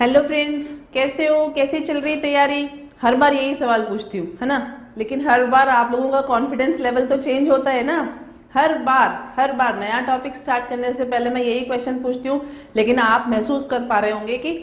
Hello friends, कैसे हो? कैसे चल रही तैयारी? हर बार यही सवाल पूछती हूँ, है ना? लेकिन हर बार आप लोगों का कॉन्फिडेंस लेवल तो चेंज होता है ना। हर बार नया टॉपिक स्टार्ट करने से पहले मैं यही क्वेश्चन पूछती हूँ, लेकिन आप महसूस कर पा रहे होंगे कि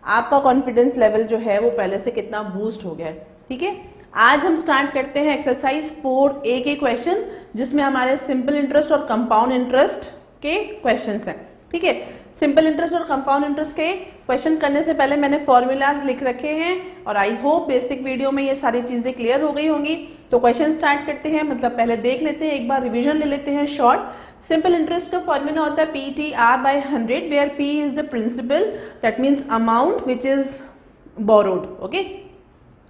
आपका कॉन्फिडेंस लेवल जो है वो पहले से कितना बूस्ट हो गया है। ठीक है, आज हम स्टार्ट करते हैं एक्सरसाइज 4A के क्वेश्चन, जिसमें हमारे सिंपल इंटरेस्ट और कंपाउंड इंटरेस्ट के क्वेश्चंस हैं। ठीक है, सिंपल इंटरेस्ट और कंपाउंड इंटरेस्ट के क्वेश्चन करने से पहले मैंने फॉर्मूलाज लिख रखे हैं और आई होप बेसिक वीडियो में ये सारी चीजें क्लियर हो गई होंगी। तो क्वेश्चन स्टार्ट करते हैं, मतलब पहले देख लेते हैं, एक बार रिवीजन ले लेते हैं शॉर्ट। सिंपल इंटरेस्ट का फॉर्मूला होता है PTR by 100 where P is the principal, that means amount which is borrowed. Okay,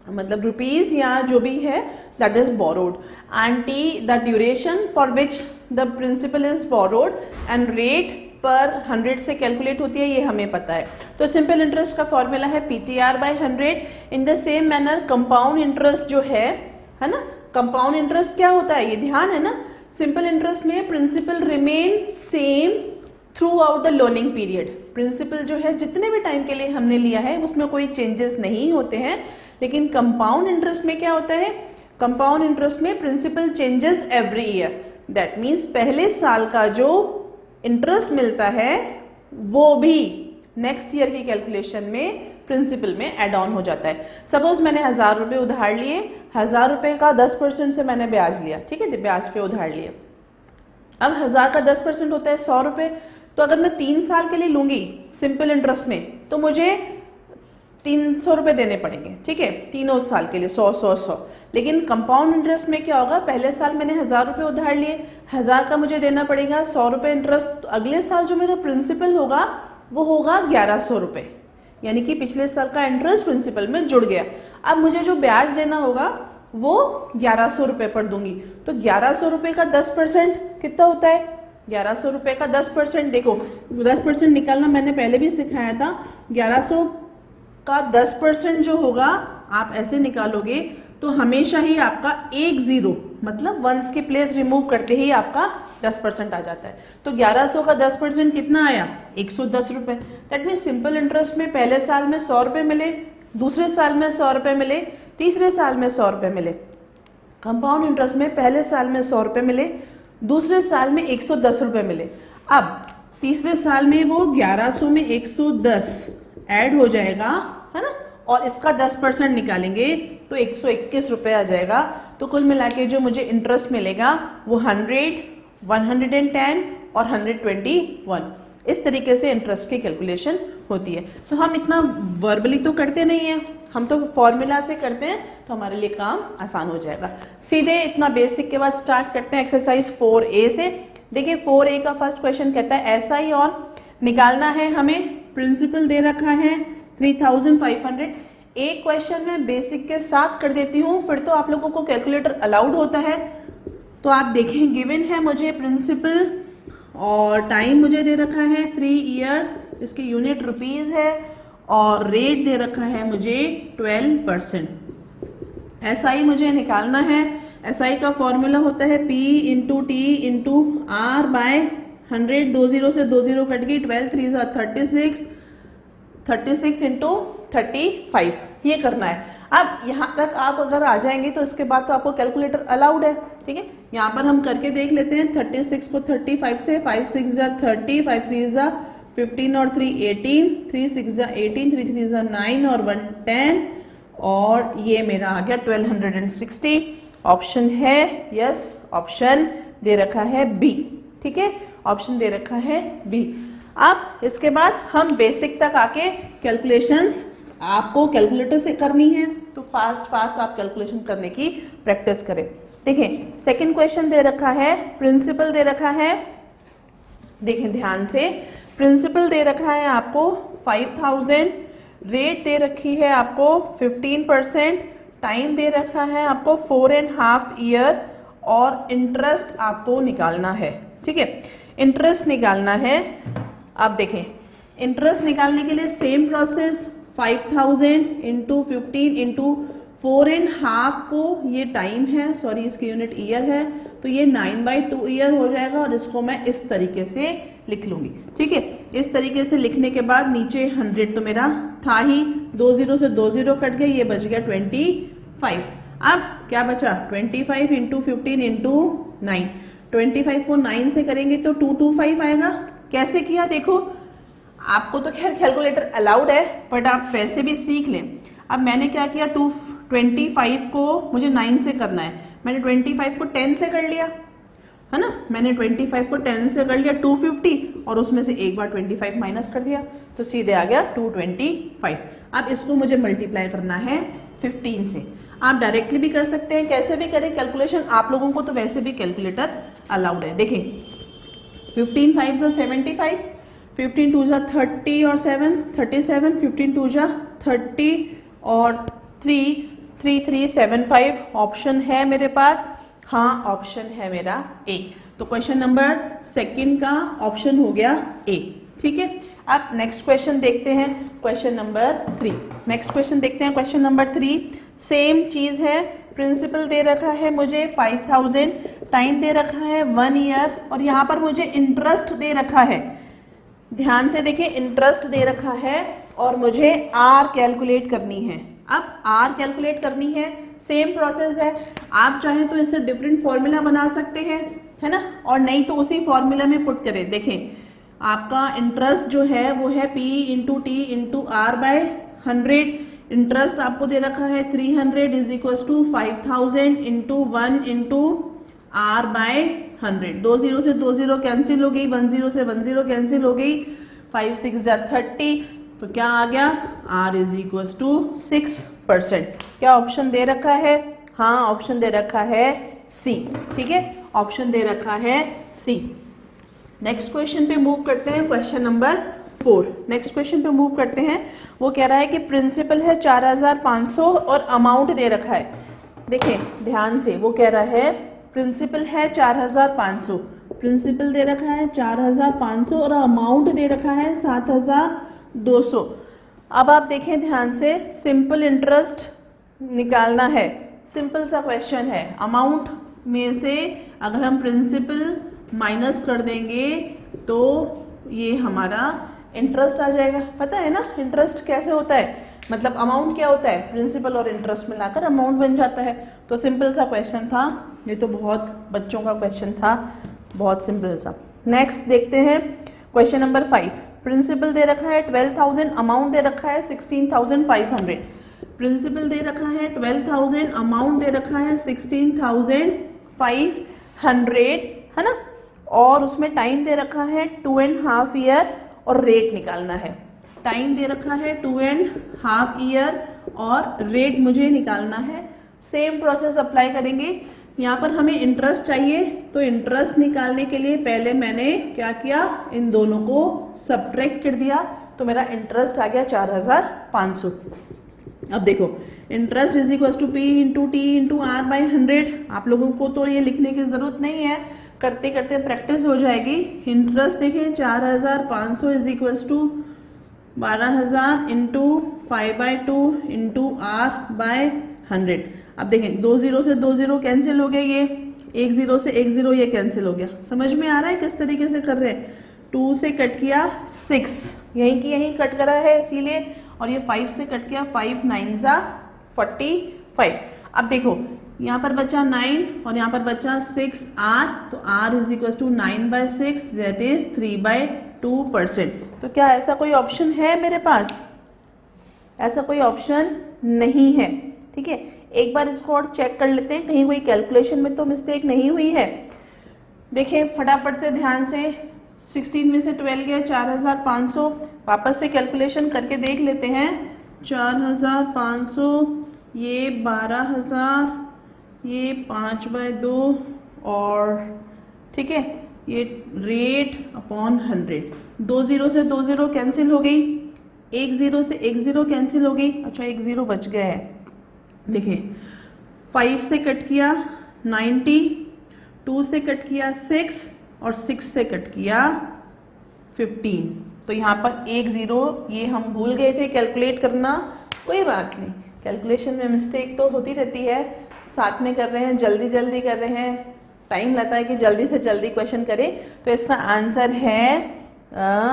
मतलब रुपीज या जो भी है that is borrowed, and T the duration for which the principal is borrowed, and rate पर 100 से calculate होती है, ये हमें पता है। तो सिंपल इंटरेस्ट का फॉर्मूला है PTR by 100। In the same manner compound interest जो है ना, कंपाउंड इंटरेस्ट क्या होता है, ये ध्यान है ना। सिंपल इंटरेस्ट में principal remain same throughout the learning period. Principal जो है जितने भी टाइम के लिए हमने लिया है उसमें कोई चेंजेस नहीं होते हैं। लेकिन कंपाउंड इंटरेस्ट में क्या होता है, कंपाउंड इंटरेस्ट में principal changes every year. That means पहले साल का जो इंटरेस्ट मिलता है वो भी नेक्स्ट ईयर की कैलकुलेशन में प्रिंसिपल में एड ऑन हो जाता है। सपोज मैंने 1000 रुपये उधार लिए, 1000 रुपये का 10% से मैंने ब्याज लिया। ठीक है, ब्याज पे उधार लिए। अब 1000 का 10% होता है 100 रुपये। तो अगर मैं 3 साल के लिए लूंगी सिंपल इंटरेस्ट में तो मुझे 300 रुपये देने पड़ेंगे। ठीक है, तीनों साल के लिए 100। लेकिन कंपाउंड इंटरेस्ट में क्या होगा, पहले साल मैंने 1000 रुपये उधार लिए, 1000 का मुझे देना पड़ेगा 100 रुपये इंटरेस्ट। तो अगले साल जो मेरा प्रिंसिपल होगा वो होगा 1100 रुपये, यानी कि पिछले साल का इंटरेस्ट प्रिंसिपल में जुड़ गया। अब मुझे जो ब्याज देना होगा वो 1100 रुपये पर दूंगी। तो 1100 रुपये का 10% कितना होता है, 1100 रुपये का 10%, देखो 10% निकालना मैंने पहले भी सिखाया था। 1100 का 10% जो होगा आप ऐसे निकालोगे तो हमेशा ही आपका 1 0, मतलब वंस की प्लेस रिमूव करते ही आपका 10% आ जाता है। तो 1100 का 10% कितना आया, 110 रुपये। दैट मीन्स सिंपल इंटरेस्ट में पहले साल में 100 रुपये मिले, दूसरे साल में 100 रुपये मिले, तीसरे साल में 100 रुपये मिले। कंपाउंड इंटरेस्ट में पहले साल में 100 रुपये मिले, दूसरे साल में 110 रुपये मिले। अब तीसरे साल में वो 1100 में 110 ऐड हो जाएगा, है ना, और इसका 10% निकालेंगे तो 121 रुपये आ जाएगा। तो कुल मिला के जो मुझे इंटरेस्ट मिलेगा वो 100, 110 और 121। इस तरीके से इंटरेस्ट की कैलकुलेशन होती है। तो हम इतना वर्बली तो करते नहीं है, हम तो फॉर्मूला से करते हैं, तो हमारे लिए काम आसान हो जाएगा। सीधे इतना बेसिक के बाद स्टार्ट करते हैं एक्सरसाइज 4A से। देखिए 4A का फर्स्ट क्वेश्चन कहता है SI ऑन निकालना है हमें। प्रिंसिपल दे रखा है 3500। एक क्वेश्चन मैं बेसिक के साथ कर देती हूँ, फिर तो आप लोगों को कैलकुलेटर अलाउड होता है। तो आप देखें, गिवन है मुझे प्रिंसिपल और टाइम मुझे दे रखा है 3 इयर्स, इसकी यूनिट रुपीज है, और रेट दे रखा है मुझे 12%। SI मुझे निकालना है। SI का फॉर्मूला होता है P into T into R by 100। 2 0 से 2 0 कट गई, 12 3 36, 36 इंटू 35, ये करना है। अब यहाँ तक आप अगर आ जाएंगे तो इसके बाद तो आपको कैलकुलेटर अलाउड है। ठीक है, यहाँ पर हम करके देख लेते हैं। 36 को 35 से, 5 6 जा 30, 5 3 जा 15 और 3 18, 3 6 जा 18, 3 3 जा 9 और 1 10, और ये मेरा आ गया 1260। ऑप्शन है यस, ऑप्शन दे रखा है B। ठीक है, ऑप्शन दे रखा है B। अब इसके बाद हम बेसिक तक आके कैलकुलेशंस आपको कैलकुलेटर से करनी है, तो फास्ट आप कैलकुलेशन करने की प्रैक्टिस करें। देखिए सेकंड क्वेश्चन दे रखा है, प्रिंसिपल दे रखा है। देखें ध्यान से, प्रिंसिपल दे रखा है आपको 5000, रेट दे रखी है आपको 15%, टाइम दे रखा है आपको 4.5 ईयर, और इंटरेस्ट आपको निकालना है। ठीक है, इंटरेस्ट निकालना है। आप देखें, इंटरेस्ट निकालने के लिए सेम प्रोसेस, 5000 इंटू 15 इंटू 4.5 को ये टाइम है, सॉरी इसकी यूनिट ईयर है, तो ये 9/2 ईयर हो जाएगा, और इसको मैं इस तरीके से लिख लूंगी। ठीक है, इस तरीके से लिखने के बाद नीचे 100 तो मेरा था ही, 2 जीरो से 2 जीरो कट गया, ये बच गया 25। अब क्या बचा 25 इंटू 15 इंटू 9, 25 को 9 से करेंगे तो 225 आएगा। कैसे किया देखो, आपको तो खैर कैलकुलेटर अलाउड है बट आप वैसे भी सीख लें। अब मैंने क्या किया, 25 को मुझे 9 से करना है, मैंने 25 को 10 से कर लिया, है ना, मैंने 25 को 10 से कर लिया 250 और उसमें से एक बार 25 माइनस कर दिया तो सीधे आ गया 225। अब इसको मुझे मल्टीप्लाई करना है 15 से। आप डायरेक्टली भी कर सकते हैं, कैसे भी करें कैलकुलेशन, आप लोगों को तो वैसे भी कैलकुलेटर अलाउड है। देखिए 15 5 जा 75, 15 2 जा 30 और 7 37, 15 2 जा 30 और 3 3 3 7 5 ऑप्शन है मेरे पास, हाँ ऑप्शन है मेरा ए। तो क्वेश्चन नंबर सेकंड का ऑप्शन हो गया ए। ठीक है, अब नेक्स्ट क्वेश्चन देखते हैं, क्वेश्चन नंबर 3। नेक्स्ट क्वेश्चन देखते हैं, क्वेश्चन नंबर 3 सेम चीज है, प्रिंसिपल दे रखा है मुझे 5000, टाइम दे रखा है 1 ईयर और यहाँ पर मुझे इंटरेस्ट दे रखा है। ध्यान से देखिए, इंटरेस्ट दे रखा है और मुझे आर कैलकुलेट करनी है। अब आर कैलकुलेट करनी है, सेम प्रोसेस है, आप चाहें तो इससे डिफरेंट फॉर्मूला बना सकते हैं, है ना, और नहीं तो उसी फॉर्मूला में पुट करें। देखें आपका इंटरेस्ट जो है वो है P into T into R by 100। Interest आपको दे रखा है 300 is equal to 5000 into 1 into R by 100। 2 zero से 2 जीरो कैंसिल हो गई, 1 जीरो से 1 जीरो कैंसिल हो गई, 5 6 जा 30, तो क्या आ गया R इज इक्वल टू 6%। क्या ऑप्शन दे रखा है, हाँ ऑप्शन दे रखा है सी। ठीक है, ऑप्शन दे रखा है सी। नेक्स्ट क्वेश्चन पे मूव करते हैं, क्वेश्चन नंबर 4। नेक्स्ट क्वेश्चन पे मूव करते हैं, वो कह रहा है कि प्रिंसिपल है 4500 और अमाउंट दे रखा है। देखिए ध्यान से, वो कह रहा है प्रिंसिपल है 4500, प्रिंसिपल दे रखा है 4500 और अमाउंट दे रखा है 7200। अब आप देखें ध्यान से, सिंपल इंटरेस्ट निकालना है, सिंपल सा क्वेश्चन है। अमाउंट में से अगर हम प्रिंसिपल माइनस कर देंगे तो ये हमारा इंटरेस्ट आ जाएगा। पता है ना इंटरेस्ट कैसे होता है, मतलब अमाउंट क्या होता है, प्रिंसिपल और इंटरेस्ट मिलाकर अमाउंट बन जाता है। तो सिंपल सा क्वेश्चन था, ये तो बहुत बच्चों का क्वेश्चन था, बहुत सिंपल सा। नेक्स्ट देखते हैं क्वेश्चन नंबर 5। प्रिंसिपल दे रखा है 12000, अमाउंट दे रखा है 16500। प्रिंसिपल दे रखा है 12000, अमाउंट दे रखा है 16500, है ना, और उसमें टाइम दे रखा है 2.5 ईयर और रेट निकालना है। टाइम दे रखा है 2.5 ईयर और रेट मुझे निकालना है। सेम प्रोसेस अप्लाई करेंगे। यहाँ पर हमें इंटरेस्ट चाहिए, तो इंटरेस्ट निकालने के लिए पहले मैंने क्या किया, इन दोनों को सब्ट्रैक्ट कर दिया, तो मेरा इंटरेस्ट आ गया 4500। अब देखो interest is equal to P into T into R by 100। आप लोगों को तो ये लिखने की जरूरत नहीं है, करते करते प्रैक्टिस हो जाएगी। इंटरेस्ट देखिए 4500 is equal to 12000 into 5/2 into R by 100। अब देखें 2 जीरो से 2 जीरो कैंसिल हो गया, ये 1 जीरो से 1 जीरो ये कैंसिल हो गया। समझ में आ रहा है किस तरीके से कर रहे हैं। 2 से कट किया 6, यहीं की यहीं कट करा है इसीलिए, और ये 5 से कट किया 5 9 जा 45। अब देखो यहाँ पर बचा 9 और यहाँ पर बचा 6 R, तो R is equal to 9/6 that is 3/2%। तो क्या ऐसा कोई ऑप्शन है मेरे पास, ऐसा कोई ऑप्शन नहीं है। ठीक है, एक बार इसको और चेक कर लेते हैं, कहीं कोई कैलकुलेशन में तो मिस्टेक नहीं हुई है। देखिए फटाफट से ध्यान से, 16 में से 12 गया 4500, वापस से कैलकुलेशन करके देख लेते हैं। 4500, ये 12000, ये 5/2 और ठीक है ये रेट अपॉन 100। 2 जीरो से 2 जीरो कैंसिल हो गई, 1 जीरो से 1 जीरो कैंसिल हो गई, अच्छा 1 जीरो बच गया है। देखिए 5 से कट किया 90, 2 से कट किया 6 और 6 से कट किया 15। तो यहाँ पर 1 जीरो ये हम भूल गए थे कैलकुलेट करना, कोई बात नहीं, कैलकुलेशन में मिस्टेक तो होती रहती है, साथ में कर रहे हैं, जल्दी जल्दी कर रहे हैं, टाइम लगता है कि जल्दी से जल्दी क्वेश्चन करें। तो इसका आंसर है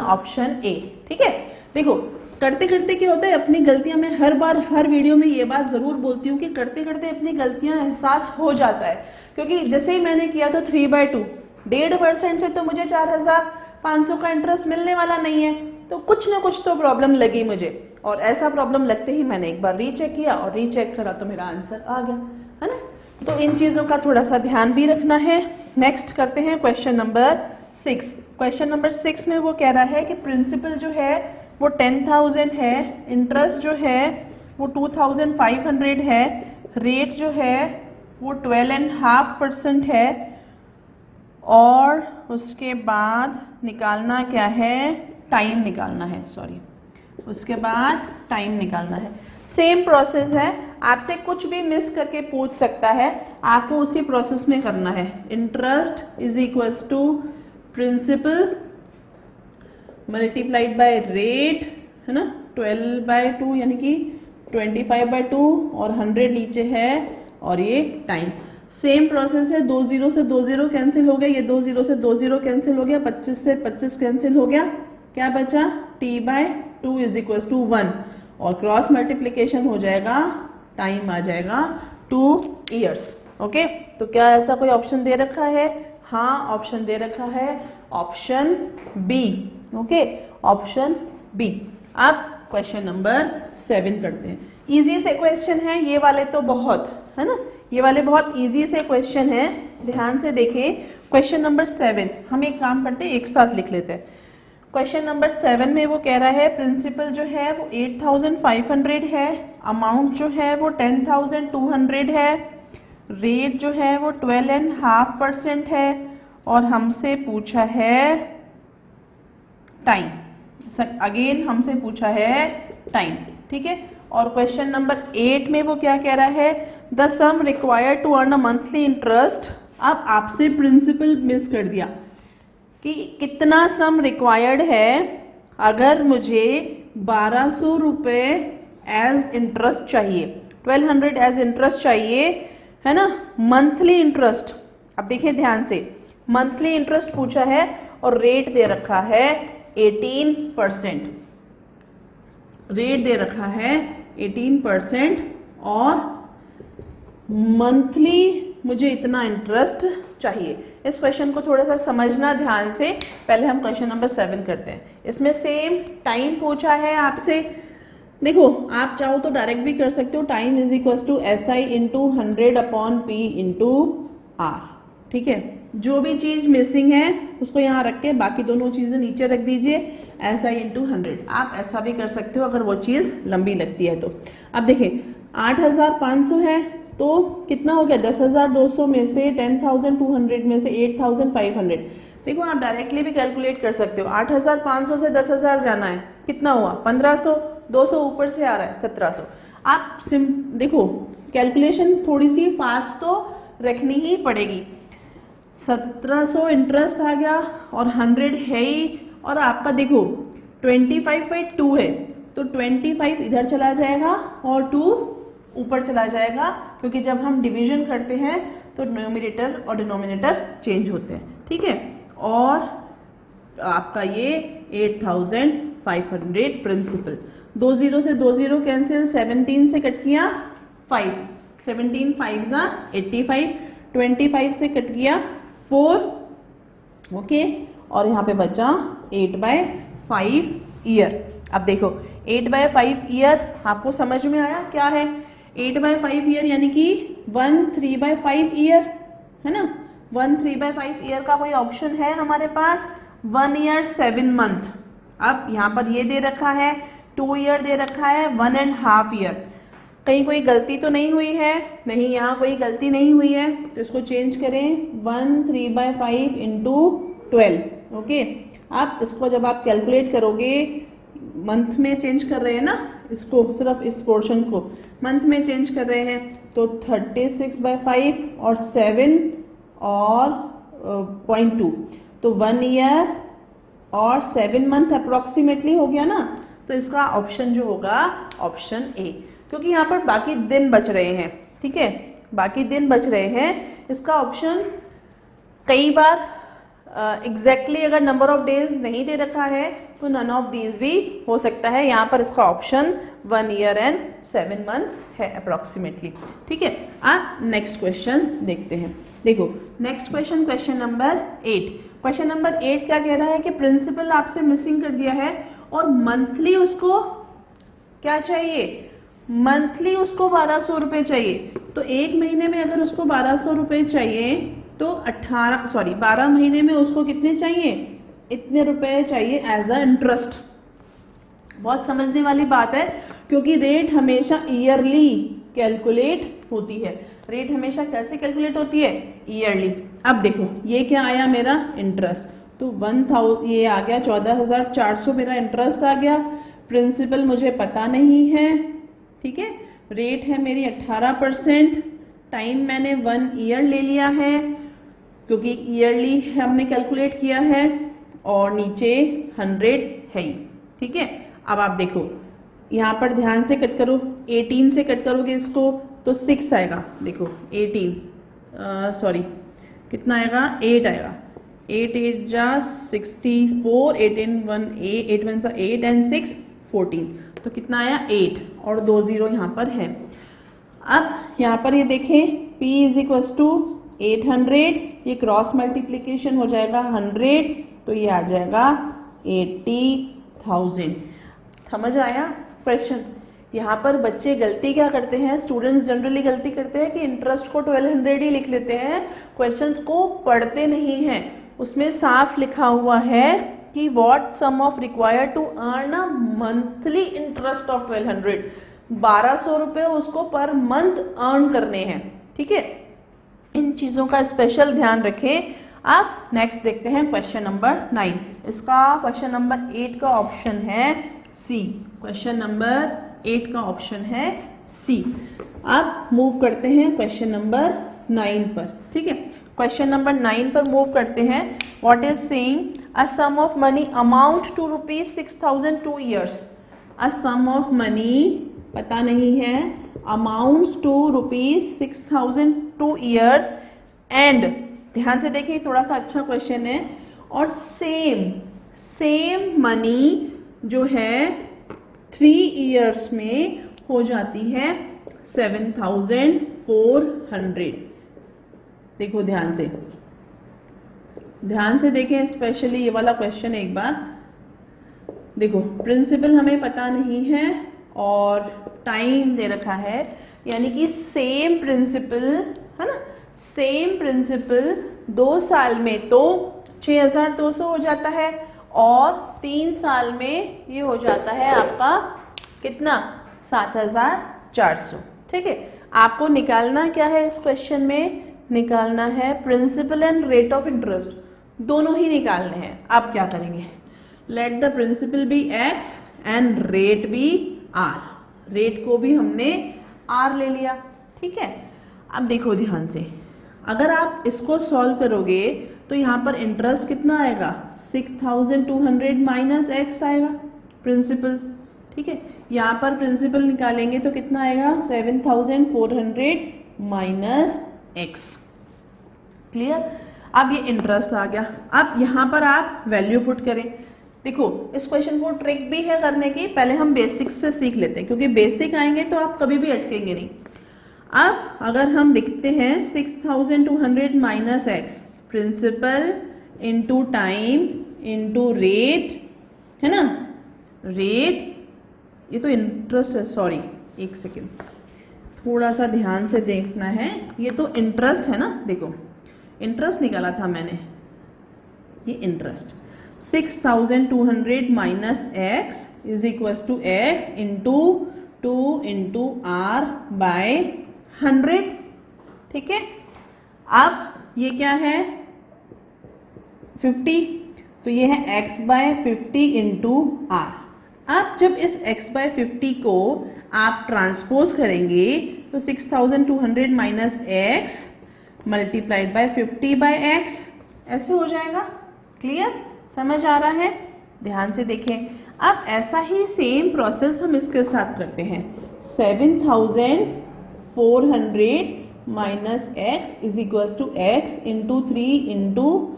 ऑप्शन ए। ठीक है, देखो करते करते क्या होता है, अपनी गलतियां, मैं हर बार हर वीडियो में ये बात ज़रूर बोलती हूँ कि करते करते अपनी गलतियां एहसास हो जाता है। क्योंकि जैसे ही मैंने किया तो 3/2 1.5% से तो मुझे 4,500 का इंटरेस्ट मिलने वाला नहीं है, तो कुछ ना कुछ तो प्रॉब्लम लगी मुझे, और ऐसा प्रॉब्लम लगते ही मैंने एक बार रीचेक किया और रीचेक करा तो मेरा आंसर आ गया, है ना। तो इन चीज़ों का थोड़ा सा ध्यान भी रखना है। नेक्स्ट करते हैं क्वेश्चन नंबर 6। क्वेश्चन नंबर 6 में वो कह रहा है कि प्रिंसिपल जो है वो 10,000 है, इंटरेस्ट जो है वो 2,500 है, रेट जो है वो 12.5% है, और उसके बाद निकालना क्या है, टाइम निकालना है, सॉरी, उसके बाद टाइम निकालना है। सेम प्रोसेस है, आपसे कुछ भी मिस करके पूछ सकता है, आपको उसी प्रोसेस में करना है। Interest is equals to principal multiplied by rate, है ना, 12/2 यानी कि 25/2, और 100 नीचे है, और ये टाइम। सेम प्रोसेस है, 2 0 से 2 0 कैंसिल हो गया, ये 2 0 से 2 0 कैंसिल हो गया, 25 से 25 कैंसिल हो गया, क्या बचा, t/2 इज इक्वल टू 1, और क्रॉस मल्टीप्लीकेशन हो जाएगा, टाइम आ जाएगा 2 years। ओके, तो क्या ऐसा कोई ऑप्शन दे रखा है? हाँ, ऑप्शन दे रखा है, option B. Okay, option B. अब क्वेश्चन नंबर 7 करते हैं। इजी से क्वेश्चन है ये वाले, तो बहुत, है ना, ये वाले बहुत इजी से क्वेश्चन है, ध्यान से देखें। क्वेश्चन नंबर 7 हम एक काम करते हैं, एक साथ लिख लेते हैं। क्वेश्चन नंबर 7 में वो कह रहा है प्रिंसिपल जो है वो 8,500 है, अमाउंट जो है वो 10,200 है, रेट जो है वो 12.5% है, और हमसे पूछा है टाइम। अगेन हमसे पूछा है टाइम, ठीक है। और क्वेश्चन नंबर 8 में वो क्या कह रहा है, the sum required to earn a monthly interest. अब आपसे प्रिंसिपल मिस कर दिया कि कितना सम रिक्वायर्ड है, अगर मुझे 1,200 रुपये एज इंटरेस्ट चाहिए, 1,200 एज इंटरेस्ट चाहिए, है ना, मंथली इंटरेस्ट। अब देखिए ध्यान से, मंथली इंटरेस्ट पूछा है और रेट दे रखा है 18%, रेट दे रखा है 18%, और मंथली मुझे इतना इंटरेस्ट चाहिए। इस क्वेश्चन को थोड़ा सा समझना ध्यान से, पहले हम क्वेश्चन नंबर 7 करते हैं। इसमें सेम टाइम पूछा है आपसे। देखो, आप चाहो तो डायरेक्ट भी कर सकते हो, time is equal to SI into 100/P into R, ठीक है। जो भी चीज मिसिंग है उसको यहाँ रख के बाकी दोनों चीजें नीचे रख दीजिए, SI इंटू 100। आप ऐसा भी कर सकते हो अगर वो चीज लंबी लगती है तो। अब देखिए 8,500 है, तो कितना हो गया, 10,200 में से 10,200 में से 8,500। देखो, आप डायरेक्टली भी कैलकुलेट कर सकते हो। 8,500 से 10,000 जाना है, कितना हुआ, 1,500, 200 ऊपर से आ रहा है, 1,700। आप देखो, कैलकुलेशन थोड़ी सी फास्ट तो रखनी ही पड़ेगी। 1,700 इंटरेस्ट आ गया, और 100 है ही, और आपका देखो 25/2 है, तो 25 इधर चला जाएगा और 2 ऊपर चला जाएगा, क्योंकि जब हम डिवीजन करते हैं तो न्यूमरेटर और डिनोमिनेटर चेंज होते हैं, ठीक है। और आपका ये 8,500 प्रिंसिपल, 2 0 से 2 0 कैंसिल, 17 से कट किया 5, 17 5 85, 25 से कट किया 4, ओके, और यहाँ पे बचा 8/5 ईयर। अब देखो 8/5 ईयर आपको समझ में आया क्या है? 8/5 ईयर यानी कि 1/3/5 ईयर, है ना। 1/3/5 ईयर का कोई ऑप्शन है हमारे पास? 1 ईयर 7 मंथ। अब यहाँ पर ये दे रखा है 2 ईयर दे रखा है 1.5 ईयर। कहीं कोई गलती तो नहीं हुई है? नहीं, यहाँ कोई गलती नहीं हुई है, तो इसको चेंज करें 1/3/5 इंटू 12, ओके। अब इसको जब आप कैलकुलेट करोगे, मंथ में चेंज कर रहे हैं ना इसको, सिर्फ इस पोर्शन को मंथ में चेंज कर रहे हैं, तो 36/5 और 7 और 0.2, तो 1 ईयर और 7 मंथ अप्रोक्सीमेटली हो गया ना। तो इसका ऑप्शन जो होगा ऑप्शन ए, क्योंकि यहाँ पर बाकी दिन बच रहे हैं, ठीक है, बाकी दिन बच रहे हैं। इसका ऑप्शन कई बार एग्जैक्टली अगर नंबर ऑफ डेज नहीं दे रखा है तो नन ऑफ दीज भी हो सकता है। यहाँ पर इसका ऑप्शन 1 ईयर एंड 7 मंथ्स है अप्रोक्सीमेटली। ठीक है, आप नेक्स्ट क्वेश्चन देखते हैं। देखो next question, question number 8। Question number 8 क्या कह रहा है कि प्रिंसिपल आपसे मिसिंग कर दिया है और मंथली उसको क्या चाहिए, मंथली उसको 1200 रुपये चाहिए। तो एक महीने में अगर उसको 1200 रुपये चाहिए तो 12 महीने में उसको कितने चाहिए, इतने रुपए चाहिए एज अ इंटरेस्ट। बहुत समझने वाली बात है क्योंकि रेट हमेशा ईयरली कैलकुलेट होती है। रेट हमेशा कैसे कैलकुलेट होती है, ईयरली। अब देखो ये क्या आया मेरा इंटरेस्ट, तो 1000 ये आ गया 14,400 मेरा इंटरेस्ट आ गया। प्रिंसिपल मुझे पता नहीं है, ठीक है। रेट है मेरी 18%, टाइम मैंने 1 ईयर ले लिया है क्योंकि ईयरली हमने कैलकुलेट किया है, और नीचे 100 है ही, ठीक है। अब आप देखो यहाँ पर ध्यान से कट करो, 18 से कट करोगे इसको तो 6 आएगा। देखो 18 सॉरी कितना आएगा, 8 आएगा। 8 8 जा 64, 8 in 1 8 1 सा 8 एंड 6 14, तो कितना आया 8 और 2 0 यहाँ पर है। अब यहाँ पर ये देखें P इज इक्वस टू 800, ये क्रॉस मल्टीप्लीकेशन हो जाएगा 100, तो ये आ जाएगा 80,000। समझ आया क्वेश्चन। यहाँ पर बच्चे गलती क्या करते हैं, स्टूडेंट्स जनरली गलती करते हैं कि इंटरेस्ट को 1200 ही लिख लेते हैं, क्वेश्चंस को पढ़ते नहीं हैं। उसमें साफ लिखा हुआ है कि what sum of required to earn a monthly interest of 1200, 1200 रुपये उसको पर मंथ अर्न करने हैं, ठीक है। इन चीज़ों का स्पेशल ध्यान रखें। आप नेक्स्ट देखते हैं क्वेश्चन नंबर 9। इसका क्वेश्चन नंबर 8 का ऑप्शन है सी। क्वेश्चन नंबर 8 का ऑप्शन है सी। अब मूव करते हैं क्वेश्चन नंबर 9 पर, ठीक है। क्वेश्चन नंबर 9 पर मूव करते हैं। What is saying a sum of money amount to ₹6,000 2 years। A sum of money पता नहीं है, अमाउंट्स टू ₹6,000 2 years एंड ध्यान से देखिए थोड़ा सा अच्छा क्वेश्चन है, और सेम मनी जो है 3 years में हो जाती है 7,400। देखो ध्यान से देखें, स्पेशली ये वाला क्वेश्चन एक बार देखो। प्रिंसिपल हमें पता नहीं है और टाइम दे रखा है, यानी कि सेम प्रिंसिपल है ना, सेम प्रिंसिपल 2 साल में तो 6,200 हो जाता है और 3 साल में ये हो जाता है आपका कितना, 7,400, ठीक है। आपको निकालना क्या है इस क्वेश्चन में, निकालना है principal and rate of interest, दोनों ही निकालने हैं। आप क्या करेंगे, let the principal be x and rate be r। Rate को भी हमने r ले लिया, ठीक है। अब देखो ध्यान से, अगर आप इसको सॉल्व करोगे तो यहाँ पर इंटरेस्ट कितना आएगा, 6,200 माइनस x आएगा प्रिंसिपल, ठीक है। यहाँ पर प्रिंसिपल निकालेंगे तो कितना आएगा, 7,400 माइनस x। क्लियर। अब ये इंटरेस्ट आ गया। अब यहाँ पर आप वैल्यू पुट करें। देखो इस क्वेश्चन को ट्रिक भी है करने की, पहले हम बेसिक्स से सीख लेते हैं क्योंकि बेसिक आएंगे तो आप कभी भी अटकेंगे नहीं। अब अगर हम लिखते हैं 6,200 minus x, principal into time into rate, है ना, रेट, ये तो इंटरेस्ट है, सॉरी एक सेकेंड, थोड़ा सा ध्यान से देखना है, ये तो इंटरेस्ट है ना। देखो इंटरेस्ट निकाला था मैंने, ये interest 6,200 minus x is equal to x into 2 into r by 100, ठीक है। अब ये क्या है 50, तो ये है x बाय 50 इंटू r। अब जब इस x बाय 50 को आप ट्रांसपोज करेंगे तो 6,200 minus x multiplied by 50 by x ऐसे हो जाएगा। क्लियर, समझ आ रहा है, ध्यान से देखें। अब ऐसा ही सेम प्रोसेस हम इसके साथ करते हैं। 7,400 minus x is equal to x into 3 into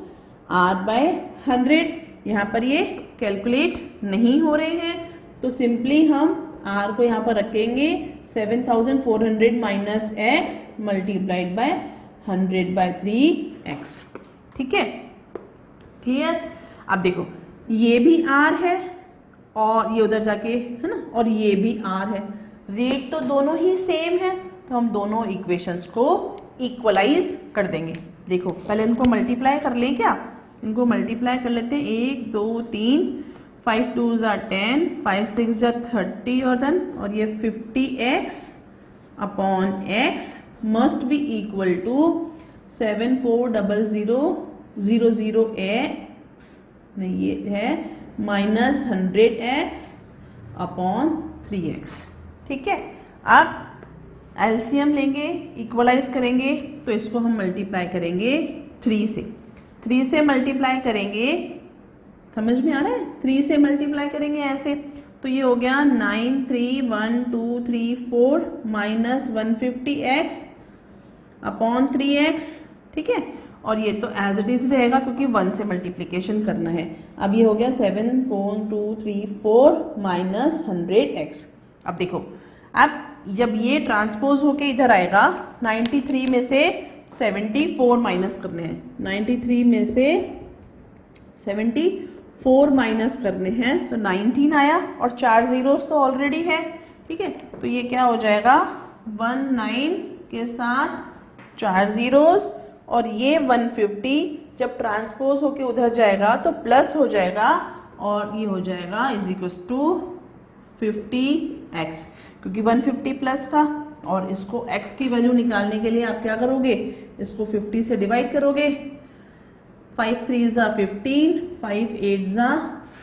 r by 100। यहाँ पर ये कैलकुलेट नहीं हो रहे हैं, तो सिंपली हम r को यहाँ पर रखेंगे 7400 minus x multiplied by 100/3x। ठीक है, क्लियर। अब देखो ये भी r है और ये उधर जाके है ना, और ये भी r है, रेट तो दोनों ही सेम है, तो हम दोनों इक्वेशंस को इक्वलाइज कर देंगे। देखो पहले इनको मल्टीप्लाई कर लें क्या, इनको मल्टीप्लाई कर लेते हैं, 1 2 3, 5 2 10, 5 6 30 और ये 50x upon x must be equal to 7400x नहीं ये है माइनस 100x अपॉन 3x। ठीक है, अब एलसीएम लेंगे, इक्वलाइज करेंगे, तो इसको हम मल्टीप्लाई करेंगे 3 से, 3 से मल्टीप्लाई करेंगे, समझ में आ रहा है, 3 से मल्टीप्लाई करेंगे ऐसे, तो ये हो गया 93123 माइनस 150x अपॉन 3x। ठीक है, और ये तो एज इट इज रहेगा क्योंकि 1 से मल्टीप्लिकेशन करना है। अब ये हो गया 74234 माइनस 100x। अब देखो, अब जब ये ट्रांसपोज होके इधर आएगा, 93 में से 74 माइनस करने हैं, 93 में से 74 माइनस करने हैं, तो 19 आया और 4 जीरोस तो ऑलरेडी है। ठीक है, तो ये क्या हो जाएगा 19 के साथ 4 जीरोस, और ये 150 जब ट्रांसपोज होके उधर जाएगा तो प्लस हो जाएगा, और ये हो जाएगा इज इक्वल टू 50x, क्योंकि 150 प्लस था, और इसको x की वैल्यू निकालने के लिए आप क्या करोगे, इसको 50 से डिवाइड करोगे, 5 3 15, 5 8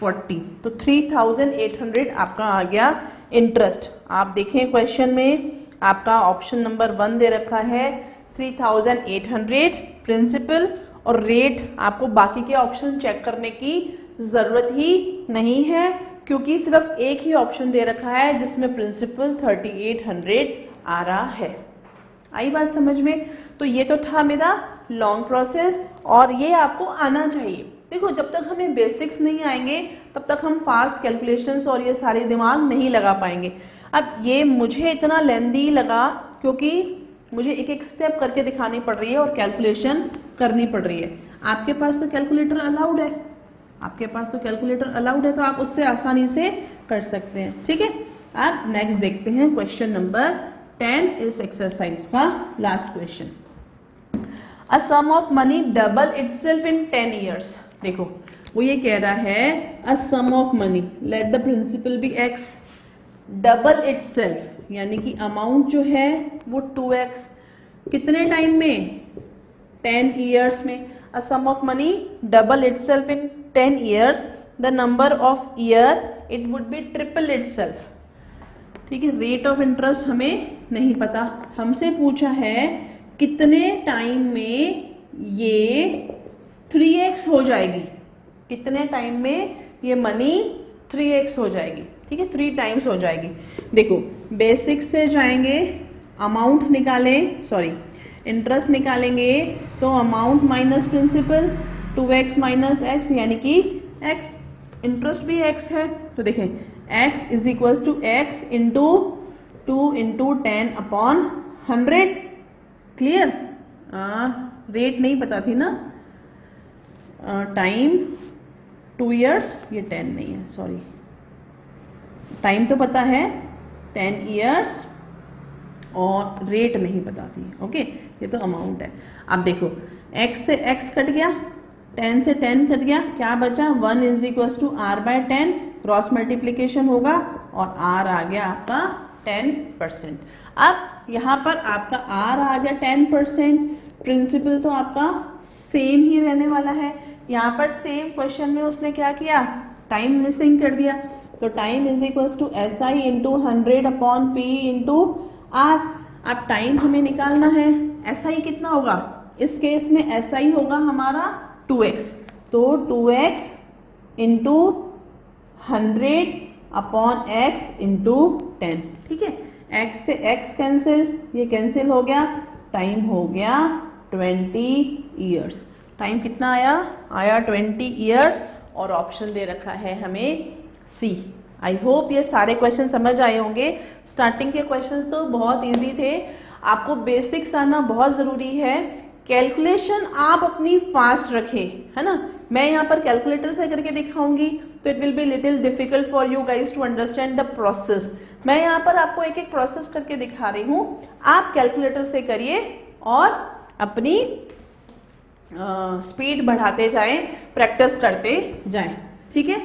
40, तो 3800 आपका आ गया इंटरेस्ट। आप देखें क्वेश्चन में आपका ऑप्शन नंबर 1 दे रखा है 3800 प्रिंसिपल, और रेट आपको बाकी के ऑप्शन चेक करने की ज़रूरत ही नहीं है, क्योंकि सिर्फ एक ही ऑप्शन दे रखा है जिसमें प्रिंसिपल 3800 आ रहा है। आई बात समझ में। तो ये तो था मेरा लॉन्ग प्रोसेस, और ये आपको आना चाहिए। देखो जब तक हमें बेसिक्स नहीं आएंगे तब तक हम फास्ट कैलकुलेशंस और ये सारे दिमाग नहीं लगा पाएंगे। अब ये मुझे इतना लेंदी लगा क्योंकि मुझे एक एक स्टेप करके दिखानी पड़ रही है और कैलकुलेशन करनी पड़ रही है। आपके पास तो कैलकुलेटर अलाउड है, आपके पास तो कैलकुलेटर अलाउड है, तो आप उससे आसानी से कर सकते हैं। ठीक है, अब नेक्स्ट देखते हैं क्वेश्चन नंबर 10 इस एक्सरसाइज का last question. A sum of money double itself in 10 years। देखो वो ये कह रहा है a sum of money, let the principal be x, double itself यानी कि अमाउंट जो है वो 2x, कितने टाइम में, 10 years में। A sum of money double itself in 10 years, the number of year it would be triple itself. ठीक है, रेट ऑफ इंटरेस्ट हमें नहीं पता, हमसे पूछा है कितने टाइम में ये 3x हो जाएगी, कितने टाइम में ये मनी 3x हो जाएगी। ठीक है, 3 टाइम्स हो जाएगी। देखो बेसिक से जाएंगे, अमाउंट निकालें, सॉरी इंटरेस्ट निकालेंगे, तो amount minus principal 2x minus x यानी कि x, इंटरेस्ट भी x है, तो देखें x is equal to x into 2 into 10 upon 100। Clear, rate नहीं पता थी ना, टाइम 2 years, ये 10 नहीं है, सॉरी, टाइम तो पता है 10 years और रेट नहीं पता थी। ओके, ये तो अमाउंट है। अब देखो x से x कट गया, 10 से 10 कट गया, क्या बचा 1 is equal to r by 10, cross multiplication होगा और r आ गया आपका 10%। अब यहाँ पर आपका r आ गया 10%, प्रिंसिपल तो आपका सेम ही रहने वाला है। यहाँ पर सेम क्वेश्चन में उसने क्या किया, टाइम मिसिंग कर दिया, तो time is equal to S I into 100 upon P into R. अब टाइम हमें निकालना है, एस आई कितना होगा, इस केस में एस आई होगा हमारा 2x, तो 2x into 100 upon x into 10। ठीक है, x से x कैंसिल, ये कैंसिल हो गया, टाइम हो गया 20 years। टाइम कितना आया, आया 20 years, और ऑप्शन दे रखा है हमें सी। आई होप ये सारे क्वेश्चन समझ आए होंगे। स्टार्टिंग के क्वेश्चंस तो बहुत इजी थे, आपको बेसिक्स आना बहुत ज़रूरी है। कैलकुलेशन आप अपनी फास्ट रखें, है ना। मैं यहाँ पर कैलकुलेटर से करके दिखाऊंगी तो it will be little difficult for you guys to understand the process. मैं यहाँ पर आपको एक एक प्रोसेस करके दिखा रही हूँ, आप कैलकुलेटर से करिए और अपनी स्पीड बढ़ाते जाएं, प्रैक्टिस करते जाएं, ठीक है।